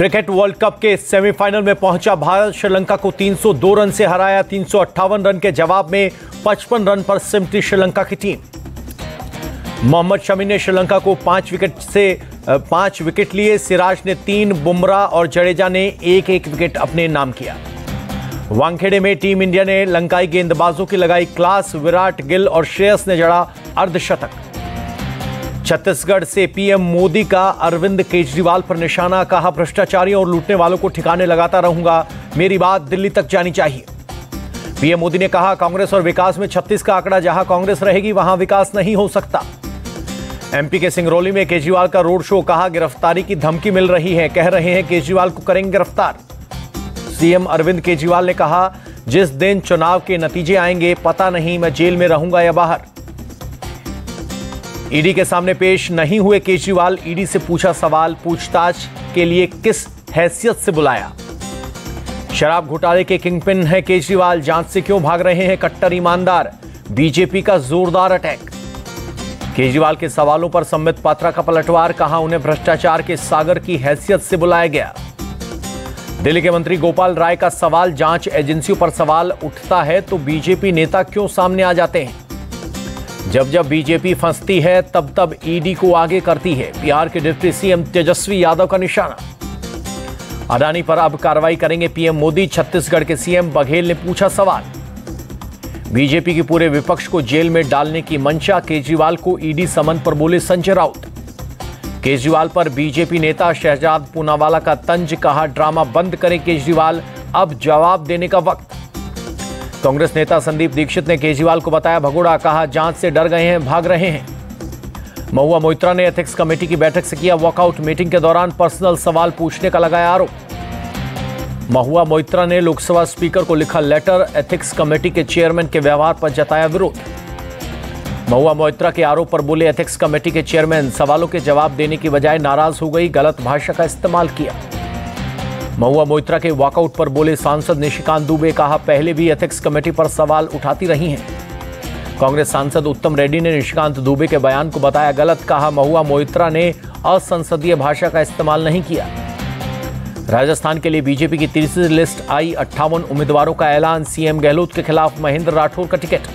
Cricket world cup के semifinal में पहुंचा भारत श्रीलंका को 302 रन से हराया। 358 रन के जवाब में 55 रन पर सिमटी श्रीलंका की टीम। मोहम्मद शमी ने श्रीलंका को 5 विकेट लिए। सिराज ने 3, बुमराह और जडेजा ने 1-1 विकेट अपने नाम किया। वानखेड़े में टीम इंडिया ने लंकाई गेंदबाजों की लगाई क्लास। विराट, गिल और श्रेयस ने जड़ा अर्धशतक। छत्तीसगढ़ से पीएम मोदी का अरविंद केजरीवाल पर निशाना। कहा, भ्रष्टाचारियों और लूटने वालों को ठिकाने लगाता रहूंगा, मेरी बात दिल्ली तक जानी चाहिए। पीएम मोदी ने कहा, कांग्रेस और विकास में 36 का आंकड़ा, जहां कांग्रेस रहेगी वहां विकास नहीं हो सकता। एमपी के सिंगरौली में केजरीवाल का रोड शो। कहा, गिरफ्तारी की धमकी मिल रही है, कह रहे हैं केजरीवाल को करेंगे गिरफ्तार। सीएम अरविंद केजरीवाल ने कहा, जिस दिन चुनाव के नतीजे आएंगे पता नहीं मैं जेल में रहूंगा या बाहर। ईडी के सामने पेश नहीं हुए केजरीवाल। ईडी से पूछा सवाल, पूछताछ के लिए किस हैसियत से बुलाया। शराब घोटाले के किंगपिन है केजरीवाल, जांच से क्यों भाग रहे हैं कट्टर ईमानदार। बीजेपी का जोरदार अटैक। केजरीवाल के सवालों पर संबित पात्रा का पलटवार। कहा, उन्हें भ्रष्टाचार के सागर की हैसियत से बुलाया गया। दिल्ली के मंत्री गोपाल राय का सवाल, जांच एजेंसियों पर सवाल उठता है तो बीजेपी नेता क्यों सामने आ जाते हैं। जब जब बीजेपी फंसती है तब तब ईडी को आगे करती है। बिहार के डिप्टी सीएम तेजस्वी यादव का निशाना। अडानी पर अब कार्रवाई करेंगे पीएम मोदी। छत्तीसगढ़ के सीएम बघेल ने पूछा सवाल। बीजेपी की पूरे विपक्ष को जेल में डालने की मंशा। केजरीवाल को ईडी समन पर बोले संजय राउत। केजरीवाल पर बीजेपी नेता शहजाद पूनावाला का तंज। कहा, ड्रामा बंद करें केजरीवाल, अब जवाब देने का वक्त। कांग्रेस नेता संदीप दीक्षित ने केजरीवाल को बताया भगोड़ा। कहा, जांच से डर गए हैं, भाग रहे हैं। महुआ मोइत्रा ने एथिक्स कमेटी की बैठक से किया वॉकआउट। मीटिंग के दौरान पर्सनल सवाल पूछने का लगाया आरोप। महुआ मोइत्रा ने लोकसभा स्पीकर को लिखा लेटर। एथिक्स कमेटी के चेयरमैन के व्यवहार पर जताया विरोध। महुआ मोइत्रा के आरोप पर बोले एथिक्स कमेटी के चेयरमैन सवालों के जवाब देने की बजाय नाराज हो गई, गलत भाषा का इस्तेमाल किया। महुआ मोइत्रा के वॉकआउट पर बोले सांसद निशिकांत दुबे। कहा, पहले भी एथिक्स कमेटी पर सवाल उठाती रही हैं। कांग्रेस सांसद उत्तम रेड्डी ने निशिकांत दुबे के बयान को बताया गलत। कहा, महुआ मोइत्रा ने असंसदीय भाषा का इस्तेमाल नहीं किया। राजस्थान के लिए बीजेपी की तीसरी लिस्ट आई। 58 उम्मीदवारों का ऐलान। सीएम गहलोत के खिलाफ महेंद्र राठौर का टिकट।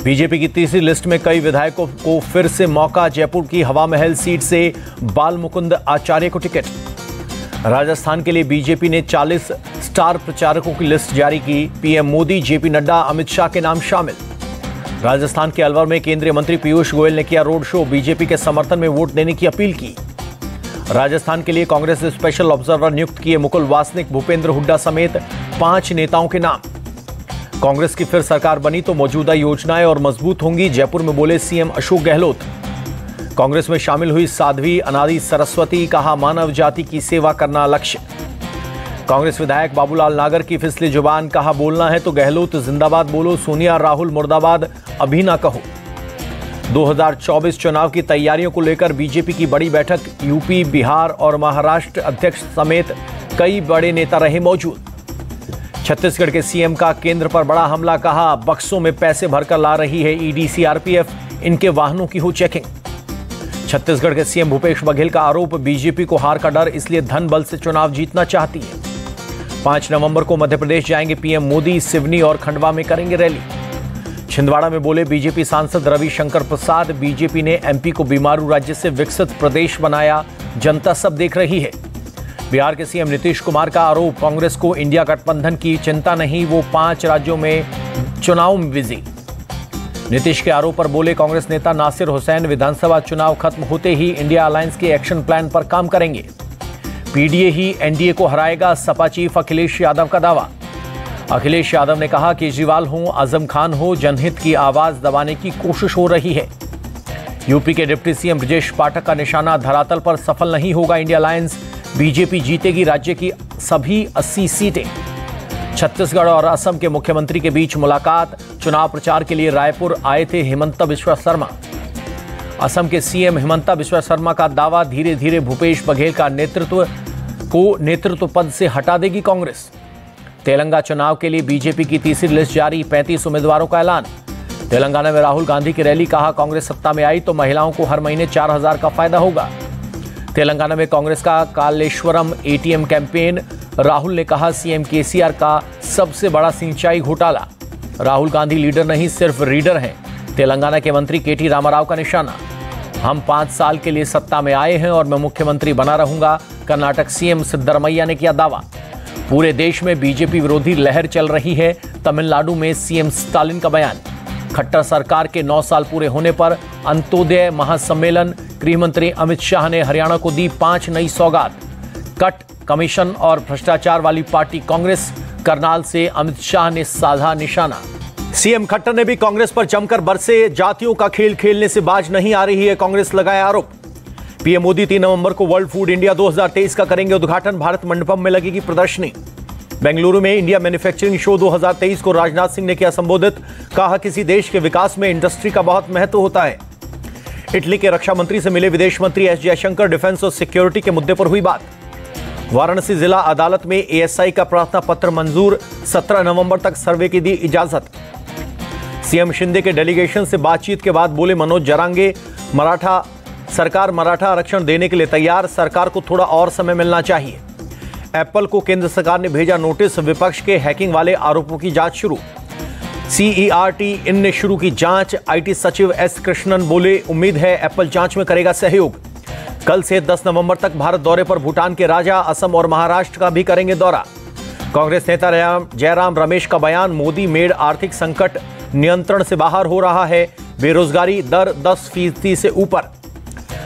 बीजेपी की तीसरी लिस्ट में कई विधायकों को फिर से मौका। जयपुर की हवा महल सीट से बाल मुकुंद आचार्य को टिकट। राजस्थान के लिए बीजेपी ने 40 स्टार प्रचारकों की लिस्ट जारी की। पीएम मोदी, जेपी नड्डा, अमित शाह के नाम शामिल। राजस्थान के अलवर में केंद्रीय मंत्री पीयूष गोयल ने किया रोड शो। बीजेपी के समर्थन में वोट देने की अपील की। राजस्थान के लिए कांग्रेस ने स्पेशल ऑब्जर्वर नियुक्त किए। मुकुल वासनिक, भूपेंद्र हुड्डा समेत 5 नेताओं के नाम। कांग्रेस की फिर सरकार बनी तो मौजूदा योजनाएं और मजबूत होंगी, जयपुर में बोले सीएम अशोक गहलोत। कांग्रेस में शामिल हुई साध्वी अनादि सरस्वती। कहा, मानव जाति की सेवा करना लक्ष्य। कांग्रेस विधायक बाबूलाल नागर की फिसली जुबान। कहा, बोलना है तो गहलोत जिंदाबाद बोलो, सोनिया राहुल मुर्दाबाद अभी ना कहो। 2024 चुनाव की तैयारियों को लेकर बीजेपी की बड़ी बैठक। यूपी, बिहार और महाराष्ट्र अध्यक्ष समेत कई बड़े नेता रहे मौजूद। छत्तीसगढ़ के सीएम का केंद्र पर बड़ा हमला। कहा, बक्सों में पैसे भरकर ला रही है ईडी सीआरपीएफ, इनके वाहनों की हो चेकिंग। छत्तीसगढ़ के सीएम भूपेश बघेल का आरोप, बीजेपी को हार का डर, इसलिए धन बल से चुनाव जीतना चाहती है। 5 नवंबर को मध्य प्रदेश जाएंगे पीएम मोदी। सिवनी और खंडवा में करेंगे रैली। छिंदवाड़ा में बोले बीजेपी सांसद रविशंकर प्रसाद। बीजेपी ने एमपी को बीमारू राज्य से विकसित प्रदेश बनाया, जनता सब देख रही है। बिहार के सीएम नीतीश कुमार का आरोप, कांग्रेस को इंडिया गठबंधन की चिंता नहीं, वो 5 राज्यों में चुनाव में बिजी। नीतीश के आरोप पर बोले कांग्रेस नेता नासिर हुसैन, विधानसभा चुनाव खत्म होते ही इंडिया अलायंस के एक्शन प्लान पर काम करेंगे। पीडीए ही एनडीए को हराएगा, सपा चीफ अखिलेश यादव का दावा। अखिलेश यादव ने कहा, केजरीवाल हो, आजम खान हो, जनहित की आवाज दबाने की कोशिश हो रही है। यूपी के डिप्टी सीएम ब्रजेश पाठक का निशाना, धरातल पर सफल नहीं होगा इंडिया अलायंस। बीजेपी जीतेगी राज्य की सभी 80 सीटें। छत्तीसगढ़ और असम के मुख्यमंत्री के बीच मुलाकात। चुनाव प्रचार के लिए रायपुर आए थे हिमंता बिस्वा शर्मा। असम के सीएम हिमंता बिस्वा शर्मा का दावा, धीरे धीरे भूपेश बघेल का नेतृत्व पद से हटा देगी कांग्रेस। तेलंगाना चुनाव के लिए बीजेपी की तीसरी लिस्ट जारी। 35 उम्मीदवारों का ऐलान। तेलंगाना में राहुल गांधी की रैली। कहा, कांग्रेस सत्ता में आई तो महिलाओं को हर महीने 4,000 का फायदा होगा। तेलंगाना में कांग्रेस का कालेश्वरम एटीएम कैंपेन। राहुल ने कहा सीएम केसीआर का सबसे बड़ा सिंचाई घोटाला। राहुल गांधी लीडर नहीं सिर्फ रीडर हैं। तेलंगाना के मंत्री केटी रामाराव का निशाना। हम 5 साल के लिए सत्ता में आए हैं और मैं मुख्यमंत्री बना रहूंगा। कर्नाटक सीएम सिद्धरमैया ने किया दावा। पूरे देश में बीजेपी विरोधी लहर चल रही है। तमिलनाडु में सीएम स्टालिन का बयान। खट्टर सरकार के 9 साल पूरे होने पर अंत्योदय महासम्मेलन। गृह मंत्री अमित शाह ने हरियाणा को दी 5 नई सौगात। कट कमीशन और भ्रष्टाचार वाली पार्टी कांग्रेस। करनाल से अमित शाह ने साधा निशाना। सीएम खट्टर ने भी कांग्रेस पर जमकर बरसे। जातियों का खेल खेलने से बाज नहीं आ रही है, कांग्रेस लगाया आरोप। पीएम मोदी 3 नवंबर को वर्ल्ड फूड इंडिया 2023 का करेंगे उद्घाटन। भारत मंडपम में लगेगी प्रदर्शनी। बेंगलुरु में इंडिया मैन्युफैक्चरिंग शो 2023 को राजनाथ सिंह ने किया संबोधित। कहा किसी देश के विकास में इंडस्ट्री का बहुत महत्व होता है। इटली के रक्षा मंत्री से मिले विदेश मंत्री एस जयशंकर। डिफेंस और सिक्योरिटी के मुद्दे पर हुई बात। वाराणसी जिला अदालत में एएसआई का प्रार्थना पत्र मंजूर। 17 नवंबर तक सर्वे की दी इजाजत। सीएम शिंदे के डेलीगेशन से बातचीत के बाद बोले मनोज जरांगे, सरकार मराठा आरक्षण देने के लिए तैयार। सरकार को थोड़ा और समय मिलना चाहिए। एप्पल को केंद्र सरकार ने भेजा नोटिस। विपक्ष के हैकिंग वाले आरोपों की जांच शुरू। सीईआरटी इन ने शुरू की जांच। आईटी सचिव एस कृष्णन बोले उम्मीद है एप्पल जांच में करेगा सहयोग। कल से 10 नवंबर तक भारत दौरे पर भूटान के राजा। असम और महाराष्ट्र का भी करेंगे दौरा। कांग्रेस नेता जयराम रमेश का बयान। मोदी मेड आर्थिक संकट नियंत्रण से बाहर हो रहा है। बेरोजगारी दर 10% से ऊपर।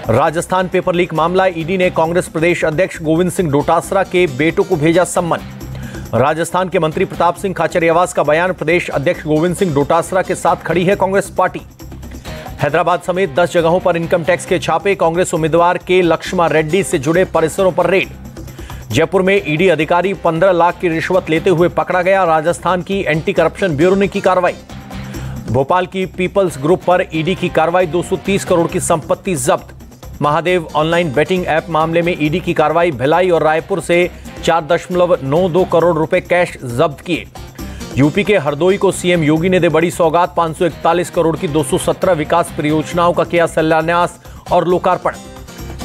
राजस्थान पेपर लीक मामला। ईडी ने कांग्रेस प्रदेश अध्यक्ष गोविंद सिंह डोटासरा के बेटों को भेजा सम्मन। राजस्थान के मंत्री प्रताप सिंह खाचरियावास का बयान। प्रदेश अध्यक्ष गोविंद सिंह डोटासरा के साथ खड़ी है कांग्रेस पार्टी। हैदराबाद समेत 10 जगहों पर इनकम टैक्स के छापे। कांग्रेस उम्मीदवार के लक्ष्मा रेड्डी से जुड़े परिसरों पर रेड। जयपुर में ईडी अधिकारी 15 लाख की रिश्वत लेते हुए पकड़ा गया। राजस्थान की एंटी करप्शन ब्यूरो ने की कार्रवाई। भोपाल की पीपल्स ग्रुप पर ईडी की कार्रवाई। 230 करोड़ की संपत्ति जब्त। महादेव ऑनलाइन बेटिंग ऐप मामले में ईडी की कार्रवाई। भिलाई और रायपुर से 4.92 करोड़ रुपए कैश जब्त किए। यूपी के हरदोई को सीएम योगी ने दे बड़ी सौगात। 541 करोड़ की 217 विकास परियोजनाओं का किया शिलान्यास और लोकार्पण।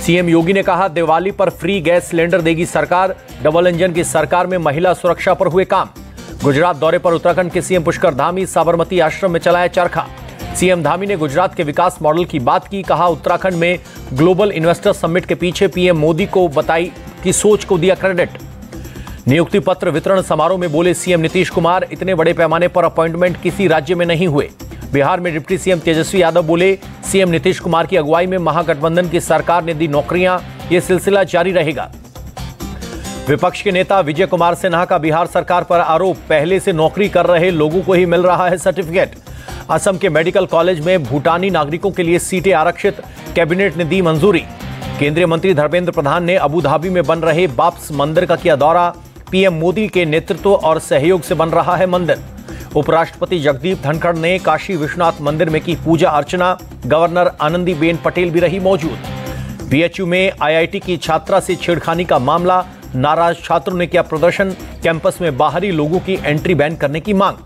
सीएम योगी ने कहा दिवाली पर फ्री गैस सिलेंडर देगी सरकार। डबल इंजन की सरकार में महिला सुरक्षा पर हुए काम। गुजरात दौरे पर उत्तराखंड के सीएम पुष्कर धामी। साबरमती आश्रम में चलाया चरखा। सीएम धामी ने गुजरात के विकास मॉडल की बात की। कहा उत्तराखंड में ग्लोबल इन्वेस्टर समिट के पीछे पीएम मोदी को बताई की सोच को दिया क्रेडिट। नियुक्ति पत्र वितरण समारोह में बोले सीएम नीतीश कुमार इतने बड़े पैमाने पर अपॉइंटमेंट किसी राज्य में नहीं हुए। बिहार में डिप्टी सीएम तेजस्वी यादव बोले सीएम नीतीश कुमार की अगुवाई में महागठबंधन की सरकार ने दी नौकरियां। यह सिलसिला जारी रहेगा। विपक्ष के नेता विजय कुमार सिन्हा का बिहार सरकार पर आरोप। पहले से नौकरी कर रहे लोगों को ही मिल रहा है सर्टिफिकेट। असम के मेडिकल कॉलेज में भूटानी नागरिकों के लिए सीटें आरक्षित। कैबिनेट ने दी मंजूरी। केंद्रीय मंत्री धर्मेंद्र प्रधान ने अबू धाबी में बन रहे बाप्स मंदिर का किया दौरा। पीएम मोदी के नेतृत्व और सहयोग से बन रहा है मंदिर। उपराष्ट्रपति जगदीप धनखड़ ने काशी विश्वनाथ मंदिर में की पूजा अर्चना। गवर्नर आनंदीबेन पटेल भी रही मौजूद। बीएचयू में आईआईटी की छात्रा से छेड़खानी का मामला। नाराज छात्रों ने किया प्रदर्शन। कैंपस में बाहरी लोगों की एंट्री बैन करने की मांग।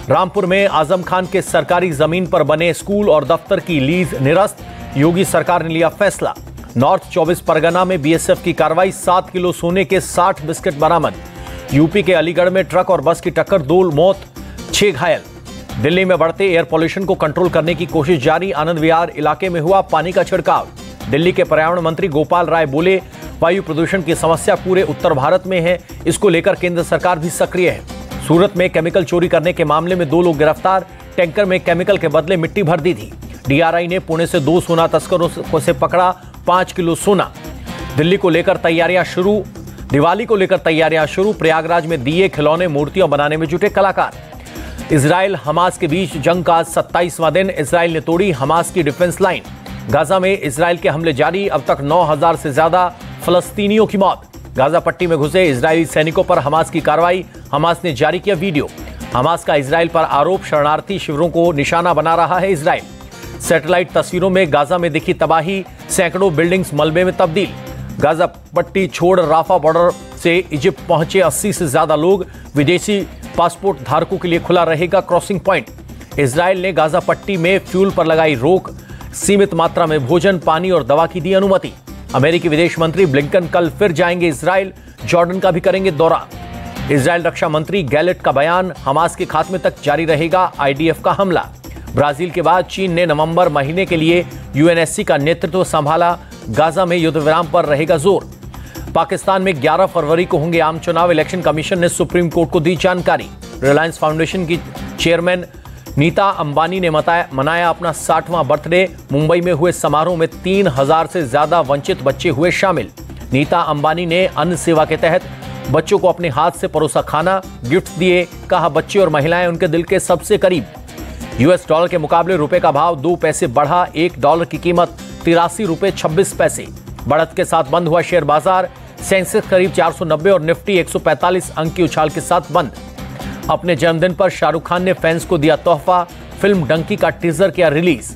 रामपुर में आजम खान के सरकारी जमीन पर बने स्कूल और दफ्तर की लीज निरस्त। योगी सरकार ने लिया फैसला। नॉर्थ 24 परगना में बीएसएफ की कार्रवाई। 7 किलो सोने के 60 बिस्किट बरामद। यूपी के अलीगढ़ में ट्रक और बस की टक्कर। 2 मौत 6 घायल। दिल्ली में बढ़ते एयर पॉल्यूशन को कंट्रोल करने की कोशिश जारी। आनंद विहार इलाके में हुआ पानी का छिड़काव। दिल्ली के पर्यावरण मंत्री गोपाल राय बोले वायु प्रदूषण की समस्या पूरे उत्तर भारत में है। इसको लेकर केंद्र सरकार भी सक्रिय है। सूरत में केमिकल चोरी करने के मामले में 2 लोग गिरफ्तार। टैंकर में केमिकल के बदले मिट्टी भर दी थी। डीआरआई ने पुणे से 2 सोना तस्करों से पकड़ा 5 किलो सोना। दिल्ली को लेकर तैयारियां शुरू। दिवाली को लेकर तैयारियां शुरू। प्रयागराज में दिए खिलौने मूर्तियां बनाने में जुटे कलाकार। इजराइल हमास के बीच जंग का 27वां दिन। इजराइल ने तोड़ी हमास की डिफेंस लाइन। गाजा में इजराइल के हमले जारी। अब तक 9000 से ज्यादा फलस्तीनियों की मौत। गाजा पट्टी में घुसे इजरायली सैनिकों पर हमास की कार्रवाई। हमास ने जारी किया वीडियो। हमास का इजराइल पर आरोप। शरणार्थी शिविरों को निशाना बना रहा है इजराइल। सैटेलाइट तस्वीरों में गाजा में दिखी तबाही। सैकड़ों बिल्डिंग्स मलबे में तब्दील। गाजा पट्टी छोड़ राफा बॉर्डर से इजिप्ट पहुंचे 80 से ज्यादा लोग। विदेशी पासपोर्ट धारकों के लिए खुला रहेगा क्रॉसिंग पॉइंट। इजराइल ने गाजा पट्टी में फ्यूल पर लगाई रोक। सीमित मात्रा में भोजन, पानी और दवा की दी अनुमति। अमेरिकी विदेश मंत्री ब्लिंकन कल फिर जाएंगे इजराइल, जॉर्डन का भी करेंगे दौरा। इजराइल रक्षा मंत्री गैलेट का बयान, हमास के खात्मे तक जारी रहेगा आईडीएफ का हमला। ब्राजील के बाद चीन ने नवंबर महीने के लिए यूएनएससी का नेतृत्व संभाला, गाजा में युद्ध विराम पर रहेगा जोर। पाकिस्तान में 11 फरवरी को होंगे आम चुनाव, इलेक्शन कमीशन ने सुप्रीम कोर्ट को दी जानकारी। रिलायंस फाउंडेशन की चेयरमैन नीता अंबानी ने मनाया अपना 60वां बर्थडे। मुंबई में हुए समारोह में 3000 से ज्यादा वंचित बच्चे हुए शामिल। नीता अंबानी ने अन्न सेवा के तहत बच्चों को अपने हाथ से परोसा खाना गिफ्ट दिए, कहा बच्चे और महिलाएं उनके दिल के सबसे करीब। यूएस डॉलर के मुकाबले रुपए का भाव 2 पैसे बढ़ा, $1 की कीमत 83 रुपए 26 पैसे। बढ़त के साथ बंद हुआ शेयर बाजार, सेंसेक्स करीब 490 और निफ्टी 145 अंक की उछाल के साथ बंद। अपने जन्मदिन पर शाहरुख खान ने फैंस को दिया तोहफा, फिल्म डंकी का टीजर किया रिलीज।